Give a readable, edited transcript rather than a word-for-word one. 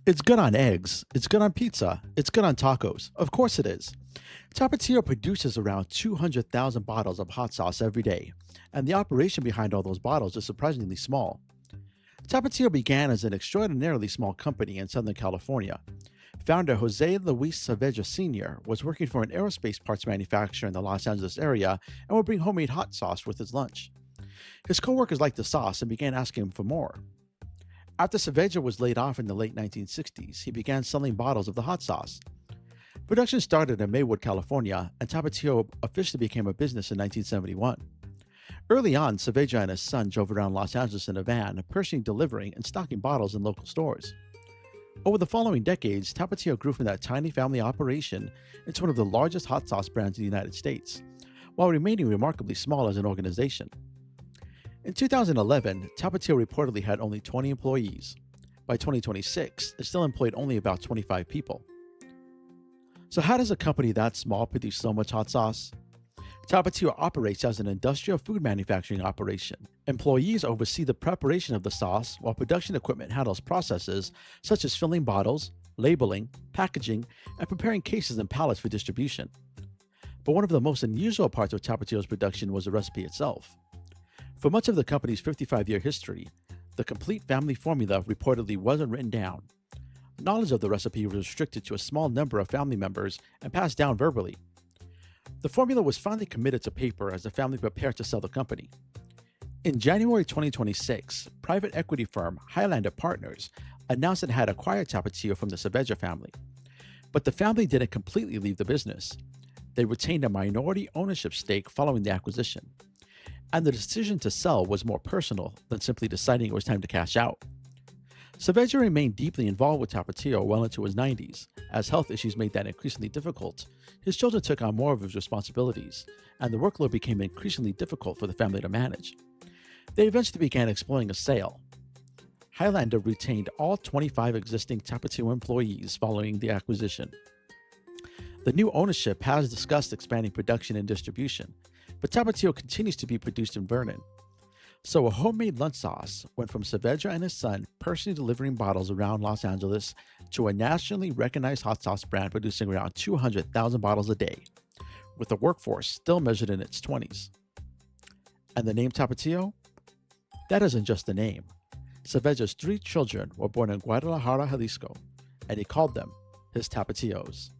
It's good on eggs, it's good on pizza, it's good on tacos. Of course it is. Tapatio produces around 200,000 bottles of hot sauce every day, and the operation behind all those bottles is surprisingly small. Tapatio began as an extraordinarily small company in Southern California. Founder Jose-Luis Saavedra Sr. was working for an aerospace parts manufacturer in the Los Angeles area and would bring homemade hot sauce with his lunch. His coworkers liked the sauce and began asking him for more. After Saavedra was laid off in the late 1960s, he began selling bottles of the hot sauce. Production started in Maywood, California, and Tapatio officially became a business in 1971. Early on, Saavedra and his son drove around Los Angeles in a van, personally delivering and stocking bottles in local stores. Over the following decades, Tapatio grew from that tiny family operation into one of the largest hot sauce brands in the United States, while remaining remarkably small as an organization. In 2011, Tapatio reportedly had only 20 employees. By 2026, it still employed only about 25 people. So how does a company that small produce so much hot sauce? Tapatio operates as an industrial food manufacturing operation. Employees oversee the preparation of the sauce, while production equipment handles processes such as filling bottles, labeling, packaging, and preparing cases and pallets for distribution. But one of the most unusual parts of Tapatio's production was the recipe itself. For much of the company's 55-year history, the complete family formula reportedly wasn't written down. Knowledge of the recipe was restricted to a small number of family members and passed down verbally. The formula was finally committed to paper as the family prepared to sell the company. In January 2026, private equity firm Highlander Partners announced it had acquired Tapatio from the Saavedra family. But the family didn't completely leave the business. They retained a minority ownership stake following the acquisition. And the decision to sell was more personal than simply deciding it was time to cash out. Saavedra remained deeply involved with Tapatio well into his 90s. As health issues made that increasingly difficult, his children took on more of his responsibilities, and the workload became increasingly difficult for the family to manage. They eventually began exploring a sale. Highlander retained all 25 existing Tapatio employees following the acquisition. The new ownership has discussed expanding production and distribution, but Tapatio continues to be produced in Vernon. So a homemade lunch sauce went from Saavedra and his son personally delivering bottles around Los Angeles to a nationally recognized hot sauce brand producing around 200,000 bottles a day, with a workforce still measured in its 20s. And the name Tapatio? That isn't just a name. Saavedra's 3 children were born in Guadalajara, Jalisco, and he called them his Tapatios.